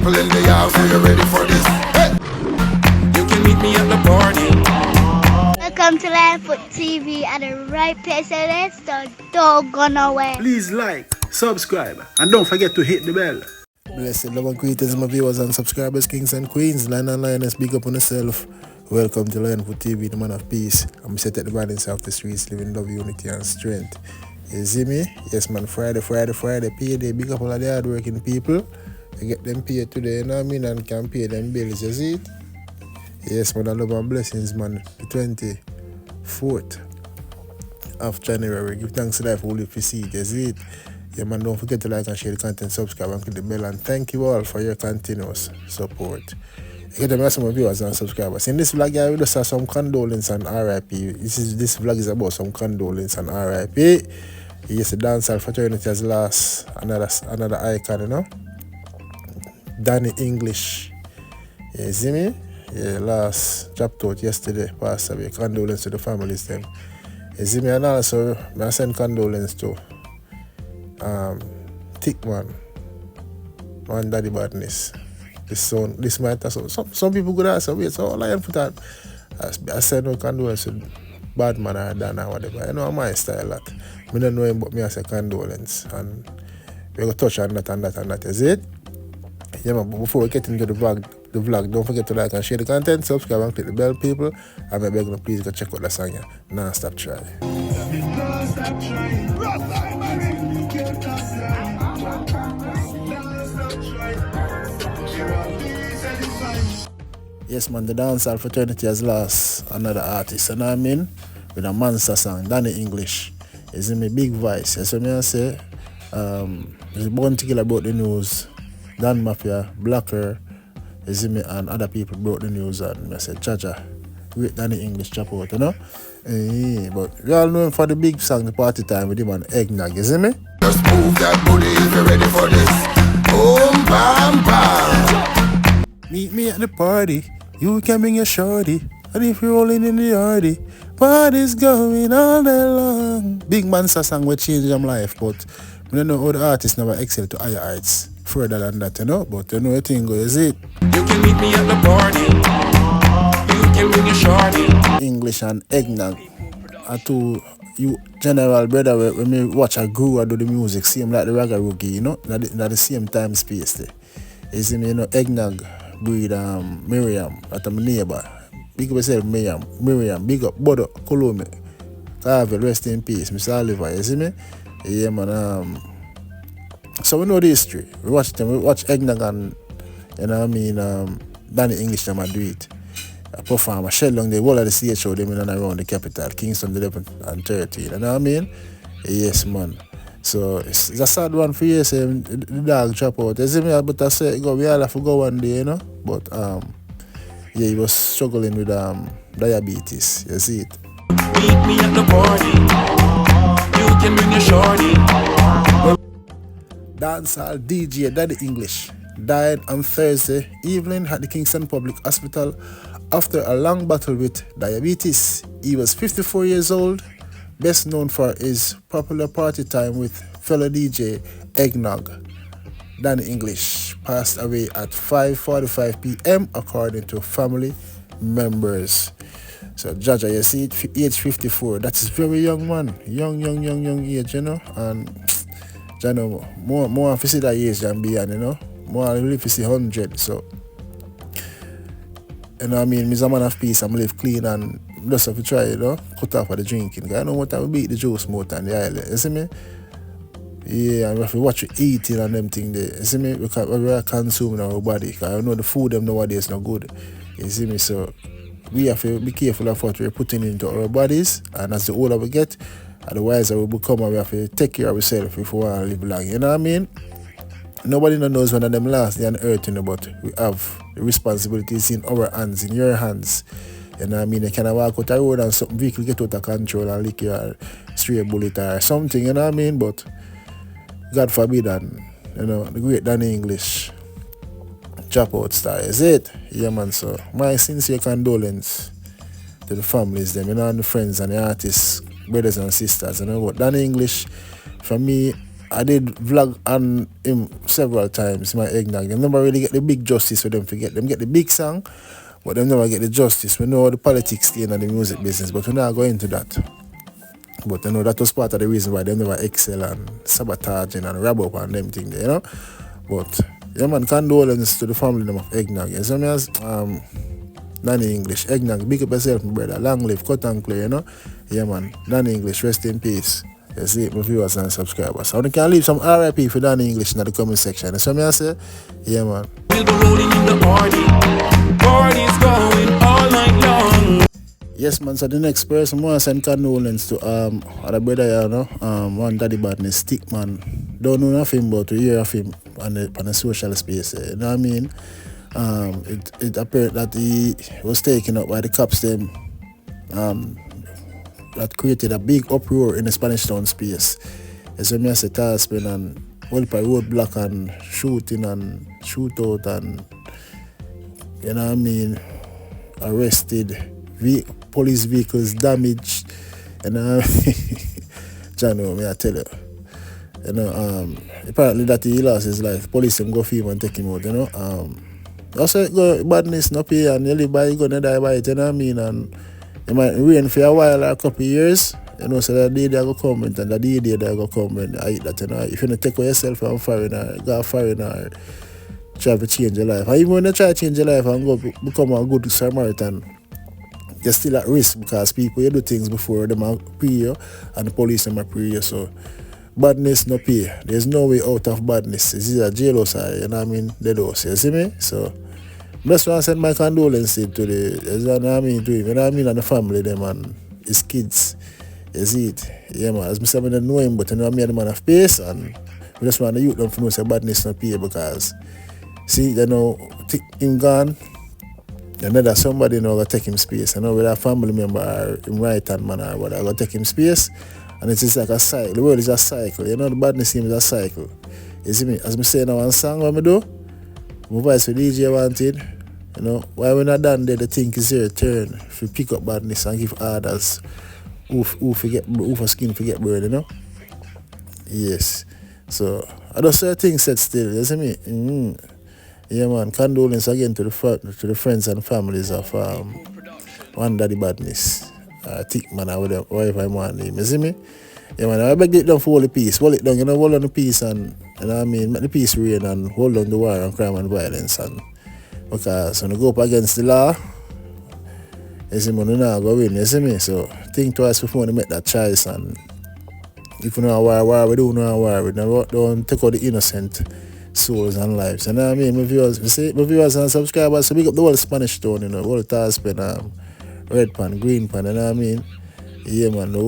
In the house, are you ready for this? Hey! You can meet me at the party. Welcome to Live TV at the right place, so let's don't go nowhere. Please like, subscribe, and don't forget to hit the bell. Blessed love and greetings, my viewers and subscribers, kings and queens, lion and lioness, big up on yourself. Welcome to Lion TV, the man of peace. I'm set at the balance of the streets, living love, unity, and strength. You see me? Yes, man. Friday, payday. Big up all of the hardworking people. You get them paid today, you know what I mean, and can pay them bills, you see it? Yes, man. I love and blessings, man. The 24th of January. Give thanks to life, only if you see it, you see it? Yeah, man, don't forget to like and share the content, subscribe and click the bell, and thank you all for your continuous support. You get the some viewers and subscribers. In this vlog, I will just have some condolences and RIP. This vlog is about some condolences and RIP. Yes, the dancehall fraternity has lost another icon, you know. Danny English. You see me? Yeah, last dropped out yesterday, passed away. Condolences to the families them. You see me? And also, I send condolences to Thick Man and Daddy Badness. This might have some people could ask, wait, so all I am for that. I said no condolences to bad man or Dan or whatever. You know my style that. I don't know him, but me I say condolence. And we're going to touch on that, is it? Yeah, man, but before we get into the vlog, don't forget to like and share the content, subscribe and click the bell, people. And I'm begging you, please go check out the song here. Non-stop try. Yes, man, the dancehall fraternity has lost another artist, you know what I mean? With a monster song, Danny English. You see me, big voice. You see me, I say, there's a bunch together about the news. Dan Mafia, Blacker, you see me, and other people brought the news, and I said, Jaja, great Danny English chop out, you know? But we all know him for the big song, the party time with him and Eggnog, you see me? Just move that booty if you're ready for this. Boom, bam, bam. Meet me at the party, you can bring your shorty, and if you're rolling in the hardy, party's going all day long. Big monster song will change your life, but I don't know how the artists never excel to higher heights further than that, you know, but you know the thing goes, is it? You can meet me at the party. You can bring your shorty. English and Eggnog are two you general brother when me watch a grow do the music, same like the Raga Rookie, you know, at the same time space there. You see me, you know, Eggnog breed Miriam, that's my neighbor. Big up yourself, Miriam, big up, Bodo, Colome, Carvel, rest in peace, Mr. Oliver, you see me? Yeah, man, so we know the history. We watch them, we watch Eggnog and, you know what I mean, Danny English them do it. I perform a shell on the whole of the stage show them in and around the capital, Kingston 11 and 13, you know what I mean? Yes, man. So it's a sad one for you, say the dog drop out. You see me, but I say we all have to go one day, you know? But yeah, he was struggling with diabetes, you see it. Meet me at the party. You can bring your shorty. Dancehall DJ Daddy English died on Thursday evening at the Kingston Public Hospital after a long battle with diabetes. He was 54 years old, best known for his popular party time with fellow DJ Eggnog. Danny English passed away at 5:45 p.m. according to family members. So Jaja, you see it, age 54, that's very young man, young age, you know, and you know, more if you see that age than beyond, you know, more if you see 100, so, you know what I mean, I'm a man of peace, I'm live clean and just have to try, you know, cut off of the drinking, I know what I will beat the juice more than the island, you see me? Yeah, and we have to watch it eating and them thing there, you see me, we are consuming our body, because I know the food them nowadays is not good, you see me, so we have to be careful of what we're putting into our bodies, and as the older we get, otherwise we become, and we have to take care of ourselves if we want to live long, you know what I mean? Nobody knows when of them last day on earth, you know, but we have the responsibilities in our hands, in your hands. You know what I mean? You can walk out the road and some vehicle get out of control and lick your stray bullet or something, you know what I mean? But God forbid, and you know, the great Danny English drop out star, is it? Yeah, man, so my sincere condolence to the families, them, you know, and the friends and the artists, brothers and sisters, you know. But Danny English, for me, I did vlog on him several times, my eggnog. They never really get the big justice for them to get. Them get the big song, but they never get the justice. We know the politics staying in the music business, but we're not going into that. But you know, that was part of the reason why they never excel and sabotaging and rub up and them things, you know. But yeah man, condolences to the family name of Eggnog. You see me as Danny English, Eggnog, big up yourself, my brother. Long live, cut and clear, you know. Yeah man, Danny English, rest in peace. You see it, my viewers and subscribers. So you can leave some RIP for Danny English in the comment section. You see me I say? Yeah man. We'll be rolling in the party. Party's going all night long. Yes man, so the next person want to send condolence to other brother, you know, one Daddy Badness, stick man. Don't know nothing but to hear of him on the social space. You know what I mean? It appeared that he was taken up by the cops them that created a big uproar in the Spanish Town space. As me I say Taspin and roadblock and shooting and shootout and you know what I mean, arrested, police vehicles damaged, and John, may I tell you, you know, apparently that he lost his life. Police him go for him and take him out, you know. Also go badness no pay and you live by, you gonna die by it, you know what I mean, and it might rain for a while or a couple of years, you know, so that day they go come and that day they go come and I eat that, you know. If you don't take away yourself from foreign or go foreign or try to change your life, or even when you try to change your life and go become a good Samaritan, you're still at risk because people you do things before them are pre you and the police them are pre you. So badness no pay. There's no way out of badness. This is a jailhouse, you know what I mean? The house, you see me? So I just want to send my condolences to the, you know what I mean, to him, you know what I mean, and the family them and his kids. You see it? Yeah man, as I said, I don't know him, but you know me and the man of peace, and we just want the youth them to know say badness no pay because see, you know, him gone. And then somebody you know gonna take him space. You know, with a family member or him right hand man or whatever, gonna take him space. And it's just like a cycle. The world is a cycle. You know, the badness game is a cycle. You see me? As me say now one song what me do, my voice for DJ wanted. You know, why we not done there, the thing is your turn to pick up badness and give others who for skin forget bird, you know? Yes. So I just say things said still, you see me? Yeah man, condolences again to the friends and families of one Daddy Badness, Thick man or whatever I want name. You see me? Yeah man, I beg it down for all the peace. Hold it down, you know, hold on the peace and you know what I mean, make the peace reign and hold on the war and crime and violence and because when you go up against the law, you see me, you not go win, you see me? So think twice before you make that choice and if you know a war, we don't know a war, we don't take out the innocent souls and lives. You know what I mean? My viewers and subscribers, so big up the whole Spanish Town, you know, the whole Taspin, red pan, green pan, you know what I mean? Yeah man, the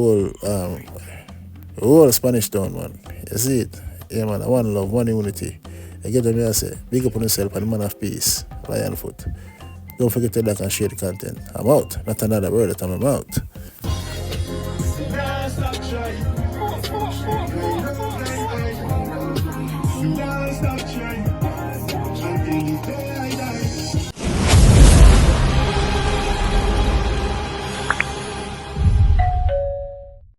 whole Spanish Town, man. You see it? Yeah man, one love, one unity. You get what I say? Big up on yourself and the man of peace, Lion Foot. Don't forget to like and share the content. I'm out. Not another word that I'm out.